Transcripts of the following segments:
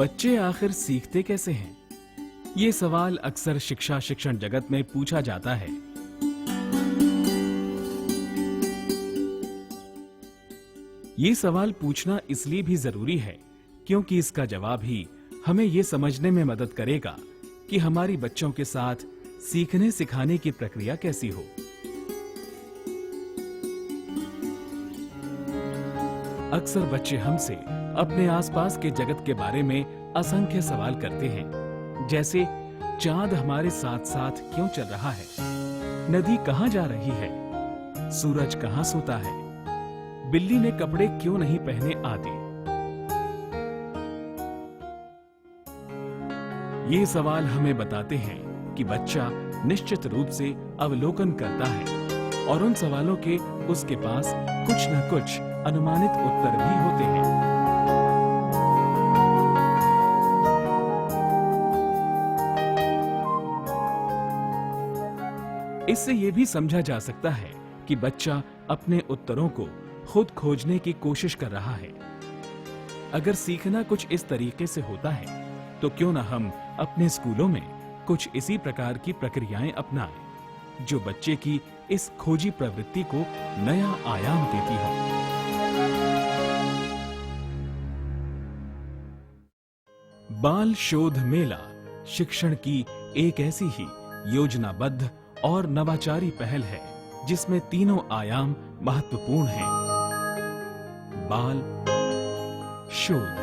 बच्चे आखिर सीखते कैसे हैं? ये सवाल अक्सर शिक्षण जगत में पूछा जाता है। ये सवाल पूछना इसलिए भी जरूरी है क्योंकि इसका जवाब ही हमें ये समझने में मदद करेगा कि हमारी बच्चों के साथ सीखने सिखाने की प्रक्रिया कैसी हो। अक्सर बच्चे हमसे अपने आसपास के जगत के बारे में असंख्य सवाल करते हैं, जैसे चांद हमारे साथ साथ क्यों चल रहा है, नदी कहां जा रही है, सूरज कहां सोता है, बिल्ली ने कपड़े क्यों नहीं पहने आदि। ये सवाल हमें बताते हैं कि बच्चा निश्चित रूप से अवलोकन करता है और उन सवालों के उसके पास कुछ न कुछ अनुमानित उत्तर भी होते हैं। इससे यह भी समझा जा सकता है कि बच्चा अपने उत्तरों को खुद खोजने की कोशिश कर रहा है। अगर सीखना कुछ इस तरीके से होता है तो क्यों ना हम अपने स्कूलों में कुछ इसी प्रकार की प्रक्रियाएं अपनाएं, जो बच्चे की इस खोजी प्रवृत्ति को नया आयाम देती हो। बाल शोध मेला शिक्षण की एक ऐसी ही योजनाबद्ध और नवाचारी पहल है जिसमें तीनों आयाम महत्वपूर्ण हैं: बाल, शोध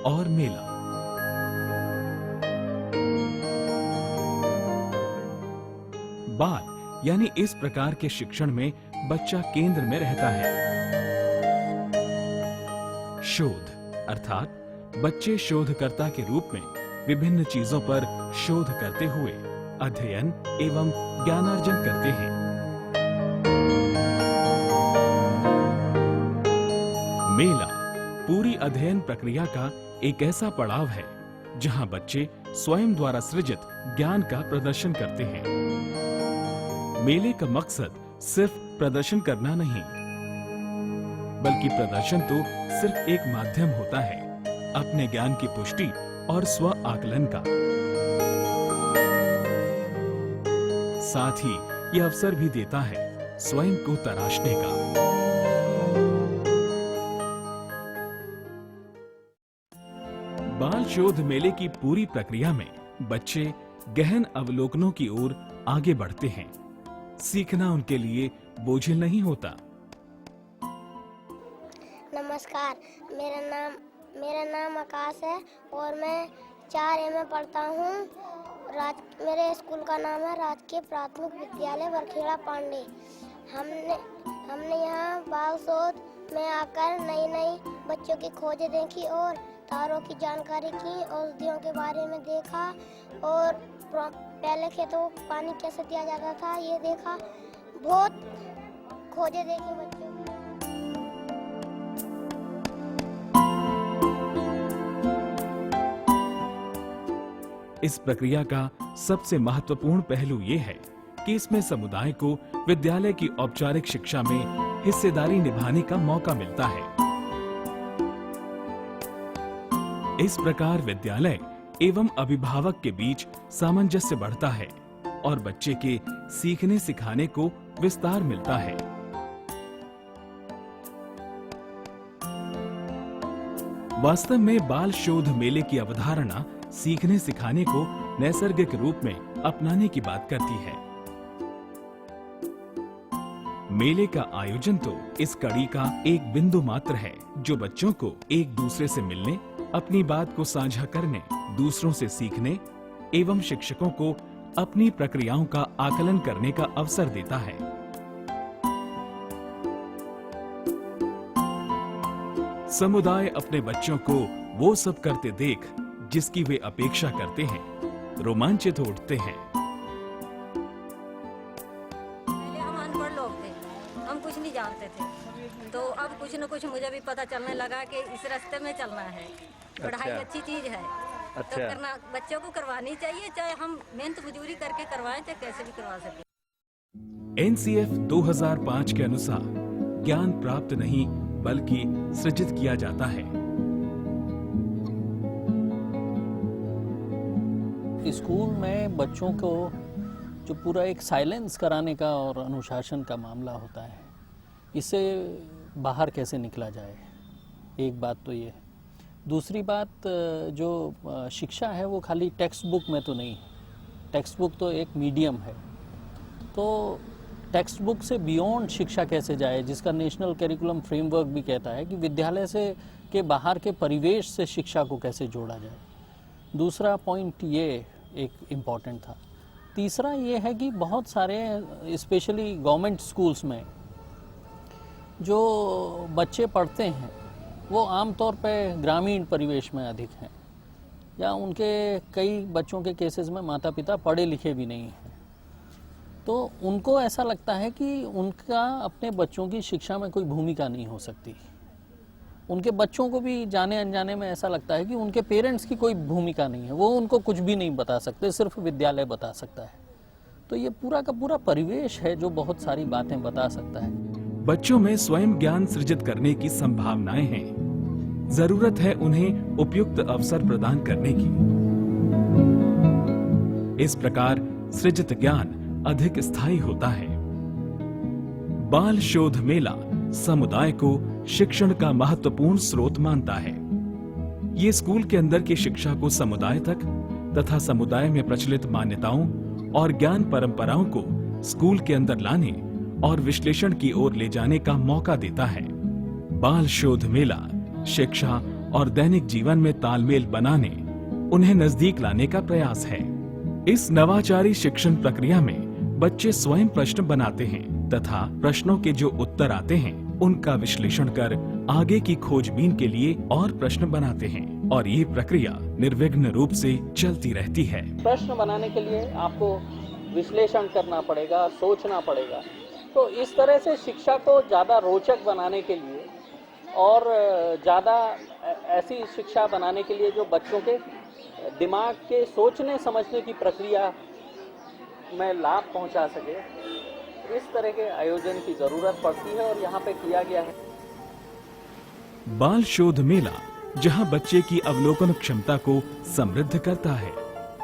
और मेला। बाल यानी इस प्रकार के शिक्षण में बच्चा केंद्र में रहता है। शोध अर्थात बच्चे शोधकर्ता के रूप में विभिन्न चीजों पर शोध करते हुए अध्ययन एवं ज्ञानार्जन करते हैं। मेला पूरी अध्ययन प्रक्रिया का एक ऐसा पड़ाव है जहां बच्चे स्वयं द्वारा सृजित ज्ञान का प्रदर्शन करते हैं। मेले का मकसद सिर्फ प्रदर्शन करना नहीं, बल्कि प्रदर्शन तो सिर्फ एक माध्यम होता है अपने ज्ञान की पुष्टि और स्व आकलन का। साथ ही यह अवसर भी देता है स्वयं को तराशने का। बाल शोध मेले की पूरी प्रक्रिया में बच्चे गहन अवलोकनों की ओर आगे बढ़ते हैं। सीखना उनके लिए बोझिल नहीं होता। नमस्कार, मेरा नाम आकाश है और मैं 4A में पढ़ता हूँ। मेरे स्कूल का नाम है राजकीय प्राथमिक विद्यालय बरखेड़ा पांडे। हमने यहाँ बाल शोध में आकर नई बच्चों की खोजें देखी और तारों की जानकारी की, औषधियों के बारे में देखा और पहले खेतों को पानी कैसे दिया जाता था ये देखा। बहुत खोजें देखी बच्चों की। इस प्रक्रिया का सबसे महत्वपूर्ण पहलू ये है कि इसमें समुदाय को विद्यालय की औपचारिक शिक्षा में हिस्सेदारी निभाने का मौका मिलता है। इस प्रकार विद्यालय एवं अभिभावक के बीच सामंजस्य बढ़ता है और बच्चे के सीखने सिखाने को विस्तार मिलता है। वास्तव में बाल शोध मेले की अवधारणा सीखने सिखाने को नैसर्गिक रूप में अपनाने की बात करती है। मेले का आयोजन तो इस कड़ी का एक बिंदु मात्र है जो बच्चों को एक दूसरे से मिलने, अपनी बात को साझा करने, दूसरों से सीखने एवं शिक्षकों को अपनी प्रक्रियाओं का आकलन करने का अवसर देता है। समुदाय अपने बच्चों को वो सब करते देख जिसकी वे अपेक्षा करते हैं, रोमांचित उठते हैं। पहले हम अनपढ़ लोग थे, हम कुछ नहीं जानते थे, तो अब कुछ न कुछ मुझे भी पता चलने लगा कि इस रास्ते में चलना है। पढ़ाई अच्छी चीज है, तो करना बच्चों को करवानी चाहिए, चाहे हम मेहनत मजदूरी करके करवाएं चाहे कैसे भी करवा सकें। NCF 2005 के अनुसार ज्ञान प्राप्त नहीं बल्कि सृजित किया जाता है। कि स्कूल में बच्चों को जो पूरा एक साइलेंस कराने का और अनुशासन का मामला होता है, इससे बाहर कैसे निकला जाए, एक बात तो ये। दूसरी बात, जो शिक्षा है वो खाली टेक्स्ट बुक में तो नहीं है। टेक्स्ट बुक तो एक मीडियम है, तो टेक्स्ट बुक से बियॉन्ड शिक्षा कैसे जाए, जिसका नेशनल करिकुलम फ्रेमवर्क भी कहता है कि विद्यालय से के बाहर के परिवेश से शिक्षा को कैसे जोड़ा जाए। दूसरा पॉइंट ये एक इम्पॉर्टेंट था। तीसरा ये है कि बहुत सारे स्पेशली गवर्नमेंट स्कूल्स में जो बच्चे पढ़ते हैं वो आमतौर पे ग्रामीण परिवेश में अधिक हैं, या उनके कई बच्चों के केसेस में माता पिता पढ़े लिखे भी नहीं हैं। तो उनको ऐसा लगता है कि उनका अपने बच्चों की शिक्षा में कोई भूमिका नहीं हो सकती। उनके बच्चों को भी जाने अनजाने में ऐसा लगता है कि उनके पेरेंट्स की कोई भूमिका नहीं है, वो उनको कुछ भी नहीं बता सकते, सिर्फ विद्यालय बता सकता है। तो ये पूरा का पूरा परिवेश है जो बहुत सारी बातें बता सकता है। बच्चों में स्वयं ज्ञान सृजित करने की संभावनाएं हैं। जरूरत है उन्हें उपयुक्त अवसर प्रदान करने की। इस प्रकार सृजित ज्ञान अधिक स्थायी होता है। बाल शोध मेला समुदाय को शिक्षण का महत्वपूर्ण स्रोत मानता है। ये स्कूल के अंदर की शिक्षा को समुदाय तक तथा समुदाय में प्रचलित मान्यताओं और ज्ञान परंपराओं को स्कूल के अंदर लाने और विश्लेषण की ओर ले जाने का मौका देता है। बाल शोध मेला शिक्षा और दैनिक जीवन में तालमेल बनाने, उन्हें नजदीक लाने का प्रयास है। इस नवाचारी शिक्षण प्रक्रिया में बच्चे स्वयं प्रश्न बनाते हैं तथा प्रश्नों के जो उत्तर आते हैं उनका विश्लेषण कर आगे की खोजबीन के लिए और प्रश्न बनाते हैं, और ये प्रक्रिया निर्विघ्न रूप से चलती रहती है। प्रश्न बनाने के लिए आपको विश्लेषण करना पड़ेगा, सोचना पड़ेगा। तो इस तरह से शिक्षा को ज़्यादा रोचक बनाने के लिए और ज़्यादा ऐसी शिक्षा बनाने के लिए जो बच्चों के दिमाग के सोचने समझने की प्रक्रिया में लाभ पहुंचा सके, इस तरह के आयोजन की जरूरत पड़ती है और यहाँ पे किया गया है। बाल शोध मेला जहाँ बच्चे की अवलोकन क्षमता को समृद्ध करता है,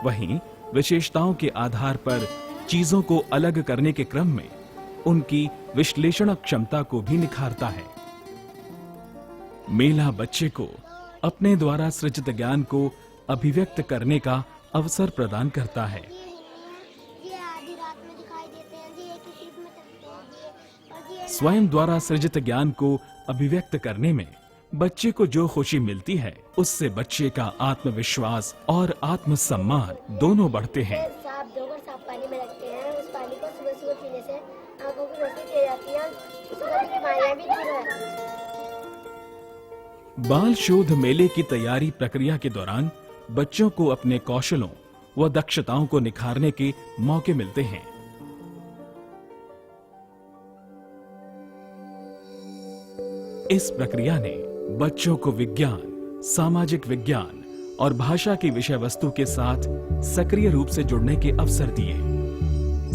वहीं विशेषताओं के आधार पर चीजों को अलग करने के क्रम में उनकी विश्लेषण क्षमता को भी निखारता है। मेला बच्चे को अपने द्वारा सृजित ज्ञान को अभिव्यक्त करने का अवसर प्रदान करता है। ये आधी रात में दिखाई देते हैं जी, एक ही चीज में चलते हैं और ये स्वयं द्वारा सृजित ज्ञान को अभिव्यक्त करने में बच्चे को जो खुशी मिलती है, उससे बच्चे का आत्मविश्वास और आत्मसम्मान दोनों बढ़ते हैं। साफ धोकर साफ पानी में रखते हैं। उस पानी को सुबह सुबह पीने से आंखों की रोशनी तेज आती है, शुगर की बीमारियां भी दूर रहती हैं। बाल शोध मेले की तैयारी प्रक्रिया के दौरान बच्चों को अपने कौशलों व दक्षताओं को निखारने के मौके मिलते हैं। इस प्रक्रिया ने बच्चों को विज्ञान, सामाजिक विज्ञान और भाषा की विषय वस्तु के साथ सक्रिय रूप से जुड़ने के अवसर दिए।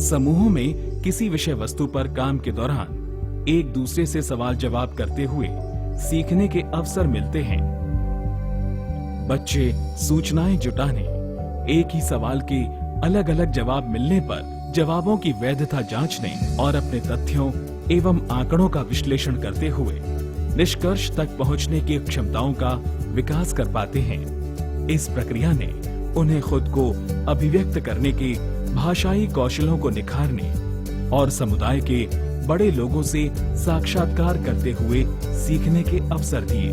समूहों में किसी विषय वस्तु पर काम के दौरान एक दूसरे से सवाल जवाब करते हुए सीखने के अवसर मिलते हैं। बच्चे सूचनाएं जुटाने, एक ही सवाल के अलग अलग जवाब मिलने पर जवाबों की वैधता जांचने और अपने तथ्यों एवं आंकड़ों का विश्लेषण करते हुए निष्कर्ष तक पहुंचने की क्षमताओं का विकास कर पाते हैं। इस प्रक्रिया ने उन्हें खुद को अभिव्यक्त करने के भाषाई कौशलों को निखारने और समुदाय के बड़े लोगों से साक्षात्कार करते हुए सीखने के अवसर दिए।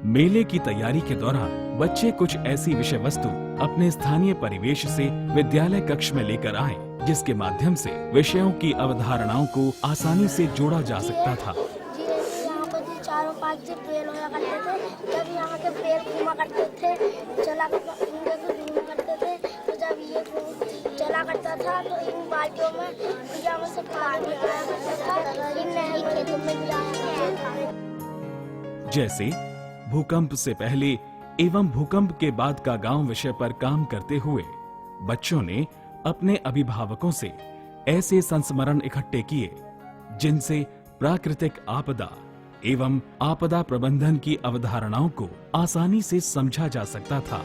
मेले की तैयारी के दौरान बच्चे कुछ ऐसी विषय वस्तु अपने स्थानीय परिवेश से विद्यालय कक्ष में लेकर आए, जिसके माध्यम से विषयों की अवधारणाओं को आसानी से जोड़ा जा सकता था। यहाँ पर जो 4 और 5 जो पेड़ होया करते थे, जब यहाँ के पेड़ घूमा करते थे, चला घूमा करते थे, तो जब ये चला करता था तो इन बाल्टियों में से पानी आया करता था, इन नहर खेतों में भी आया करता था। जैसे भूकंप से पहले एवं भूकंप के बाद का गांव विषय पर काम करते हुए बच्चों ने अपने अभिभावकों से ऐसे संस्मरण इकट्ठे किए जिनसे प्राकृतिक आपदा एवं आपदा प्रबंधन की अवधारणाओं को आसानी से समझा जा सकता था।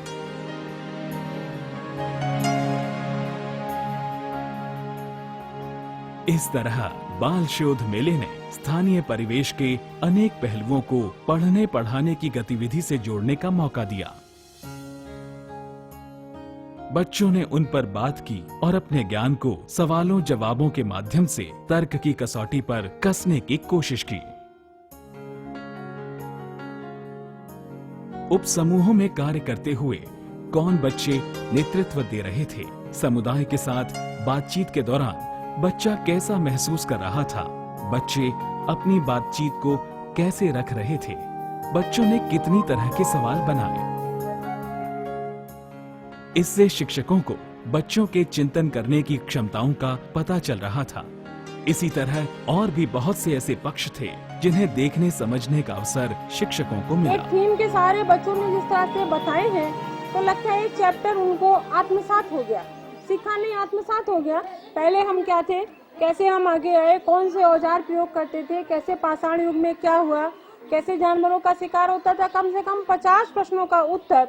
इस तरह बाल शोध मेले ने स्थानीय परिवेश के अनेक पहलुओं को पढ़ने पढ़ाने की गतिविधि से जोड़ने का मौका दिया। बच्चों ने उन पर बात की और अपने ज्ञान को सवालों जवाबों के माध्यम से तर्क की कसौटी पर कसने की कोशिश की। उप समूहों में कार्य करते हुए कौन बच्चे नेतृत्व दे रहे थे, समुदाय के साथ बातचीत के दौरान बच्चा कैसा महसूस कर रहा था, बच्चे अपनी बातचीत को कैसे रख रहे थे, बच्चों ने कितनी तरह के सवाल बनाए। इससे शिक्षकों को बच्चों के चिंतन करने की क्षमताओं का पता चल रहा था। इसी तरह और भी बहुत से ऐसे पक्ष थे जिन्हें देखने समझने का अवसर शिक्षकों को मिला। एक थीम के सारे बच्चों ने जिस तरह से बताए हैं, तो लगता है एक चैप्टर उनको आत्मसात हो गया, सीखा नहीं आत्मसात हो गया। पहले हम क्या थे, कैसे हम आगे आए, कौन से औजार प्रयोग करते थे, कैसे पाषाण युग में क्या हुआ, कैसे जानवरों का शिकार होता था। कम से कम 50 प्रश्नों का उत्तर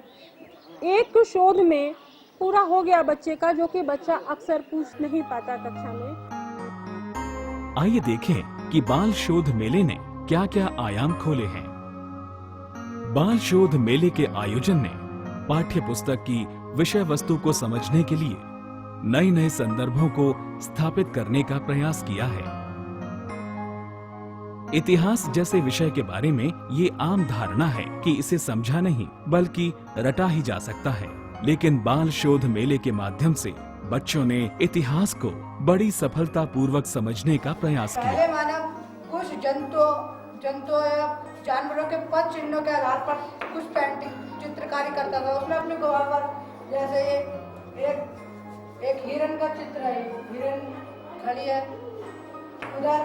एक शोध में पूरा हो गया बच्चे का, जो कि बच्चा अक्सर पूछ नहीं पाता कक्षा में। आइए देखें कि बाल शोध मेले ने क्या क्या आयाम खोले हैं। बाल शोध मेले के आयोजन ने पाठ्य पुस्तक की विषय वस्तु को समझने के लिए नए नए संदर्भों को स्थापित करने का प्रयास किया है। इतिहास जैसे विषय के बारे में ये आम धारणा है कि इसे समझा नहीं बल्कि रटा ही जा सकता है, लेकिन बाल शोध मेले के माध्यम से बच्चों ने इतिहास को बड़ी सफलता पूर्वक समझने का प्रयास किया। पहले मानव कुछ जंतुओं या जानवरों के पद चिन्हों के आधार पर कुछ पेंटिंग चित्रकारी करता था। उसने अपने गवाह पर, जैसे एक हिरन का चित्र है, हिरन खड़ी है उधर,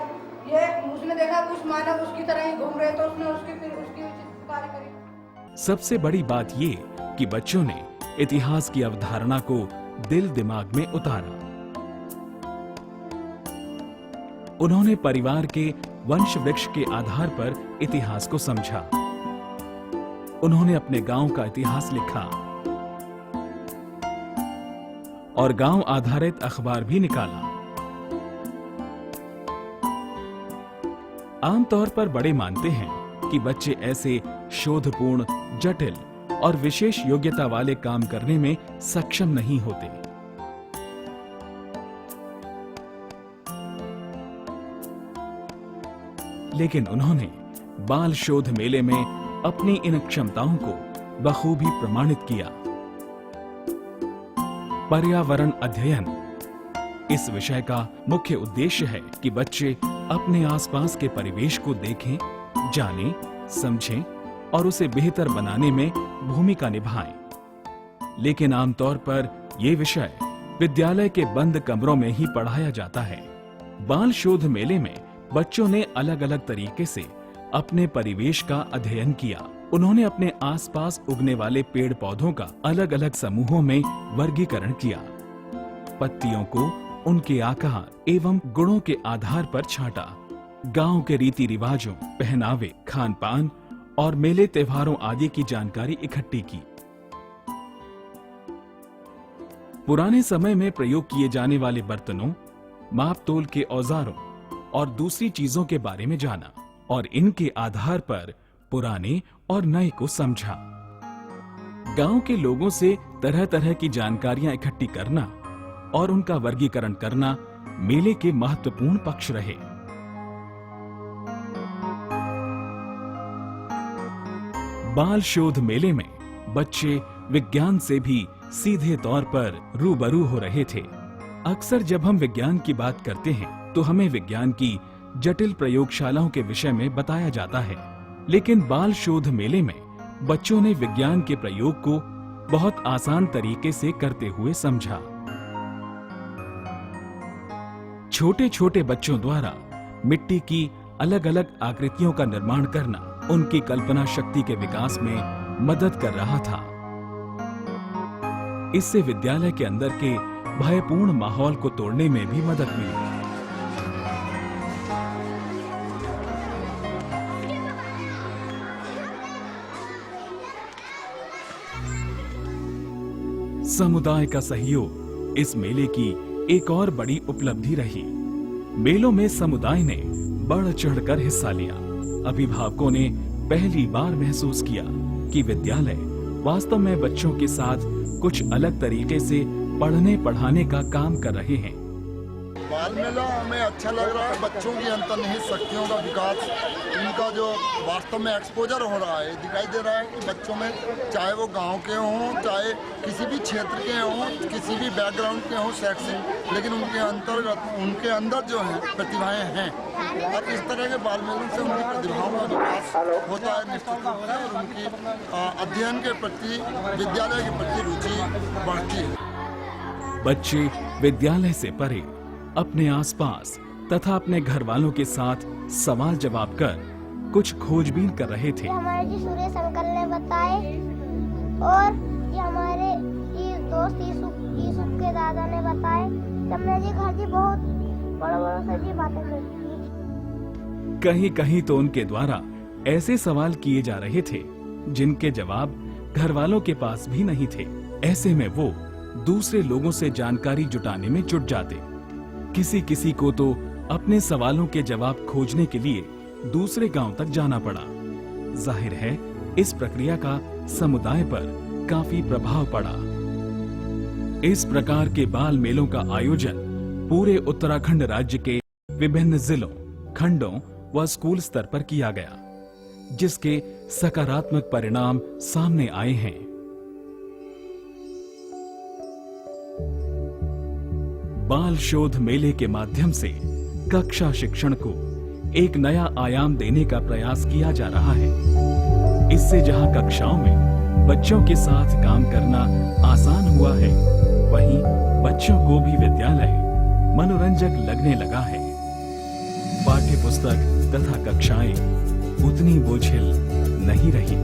ये उसने देखा कुछ मानव उसकी तरह ही घूम रहे, तो उसने उसकी चित्रकारी करी। सबसे बड़ी बात ये कि बच्चों ने इतिहास की अवधारणा को दिल दिमाग में उतारा। उन्होंने परिवार के वंश वृक्ष के आधार पर इतिहास को समझा। उन्होंने अपने गांव का इतिहास लिखा और गांव आधारित अखबार भी निकाला। आमतौर पर बड़े मानते हैं कि बच्चे ऐसे शोधपूर्ण, जटिल और विशेष योग्यता वाले काम करने में सक्षम नहीं होते। लेकिन उन्होंने बाल शोध मेले में अपनी इन क्षमताओं को बखूबी प्रमाणित किया। पर्यावरण अध्ययन इस विषय का मुख्य उद्देश्य है कि बच्चे अपने आसपास के परिवेश को देखें, जानें, समझें और उसे बेहतर बनाने में भूमिका निभाएं। लेकिन आमतौर पर यह विषय विद्यालय के बंद कमरों में ही पढ़ाया जाता है। बाल शोध मेले में बच्चों ने अलग अलग तरीके से अपने परिवेश का अध्ययन किया। उन्होंने अपने आसपास उगने वाले पेड़ पौधों का अलग अलग समूहों में वर्गीकरण किया, पत्तियों को उनके आकार एवं गुणों के आधार पर छांटा, गांव के रीति रिवाजों, पहनावे, खान पान और मेले त्योहारों आदि की जानकारी इकट्ठी की। पुराने समय में प्रयोग किए जाने वाले बर्तनों, माप तोल के औजारों और दूसरी चीजों के बारे में जाना और इनके आधार पर पुराने और नए को समझा। गांव के लोगों से तरह तरह की जानकारियां इकट्ठी करना और उनका वर्गीकरण करना मेले के महत्वपूर्ण पक्ष रहे। बाल शोध मेले में बच्चे विज्ञान से भी सीधे तौर पर रूबरू हो रहे थे। अक्सर जब हम विज्ञान की बात करते हैं तो हमें विज्ञान की जटिल प्रयोगशालाओं के विषय में बताया जाता है, लेकिन बाल शोध मेले में बच्चों ने विज्ञान के प्रयोग को बहुत आसान तरीके से करते हुए समझा। छोटे छोटे बच्चों द्वारा मिट्टी की अलग अलग आकृतियों का निर्माण करना उनकी कल्पना शक्ति के विकास में मदद कर रहा था। इससे विद्यालय के अंदर के भयपूर्ण माहौल को तोड़ने में भी मदद मिली। समुदाय का सहयोग इस मेले की एक और बड़ी उपलब्धि रही। मेलों में समुदाय ने बढ़ चढ़कर हिस्सा लिया। अभिभावकों ने पहली बार महसूस किया कि विद्यालय वास्तव में बच्चों के साथ कुछ अलग तरीके से पढ़ने पढ़ाने का काम कर रहे हैं। बाल मेला हमें अच्छा लग रहा है। बच्चों की अंतर्निहित शक्तियों का विकास, उनका जो वास्तव में एक्सपोजर हो रहा है, दिखाई दे रहा है कि बच्चों में, चाहे वो गांव के हों, चाहे किसी भी क्षेत्र के हों, किसी भी बैकग्राउंड के हों, शैक्षिक, लेकिन उनके अंदर जो है प्रतिभाएं हैं। और इस तरह के बाल मेलों से उनकी प्रतिभाओं का विकास होता है निश्चित रूप से, और उनकी अध्ययन के प्रति, विद्यालय के प्रति रुचि बढ़ती है। बच्चे विद्यालय से परे अपने आसपास तथा अपने घर वालों के साथ सवाल जवाब कर कुछ खोजबीन कर रहे थे। हमारे जी सुरेश अंकल ने बताए, और ये हमारे दोस्त यूसुफ के दादा ने बताए। तब मैं जी घर जी बहुत बड़ा से जी बातें करती। कहीं कहीं तो उनके द्वारा ऐसे सवाल किए जा रहे थे जिनके जवाब घर वालों के पास भी नहीं थे। ऐसे में वो दूसरे लोगों से जानकारी जुटाने में जुट जाते। किसी किसी को तो अपने सवालों के जवाब खोजने के लिए दूसरे गांव तक जाना पड़ा। जाहिर है इस प्रक्रिया का समुदाय पर काफी प्रभाव पड़ा। इस प्रकार के बाल मेलों का आयोजन पूरे उत्तराखंड राज्य के विभिन्न जिलों, खंडों व स्कूल स्तर पर किया गया, जिसके सकारात्मक परिणाम सामने आए हैं। बाल शोध मेले के माध्यम से कक्षा शिक्षण को एक नया आयाम देने का प्रयास किया जा रहा है। इससे जहां कक्षाओं में बच्चों के साथ काम करना आसान हुआ है, वहीं बच्चों को भी विद्यालय मनोरंजक लगने लगा है। पाठ्य पुस्तक तथा कक्षाएं उतनी बोझिल नहीं रही।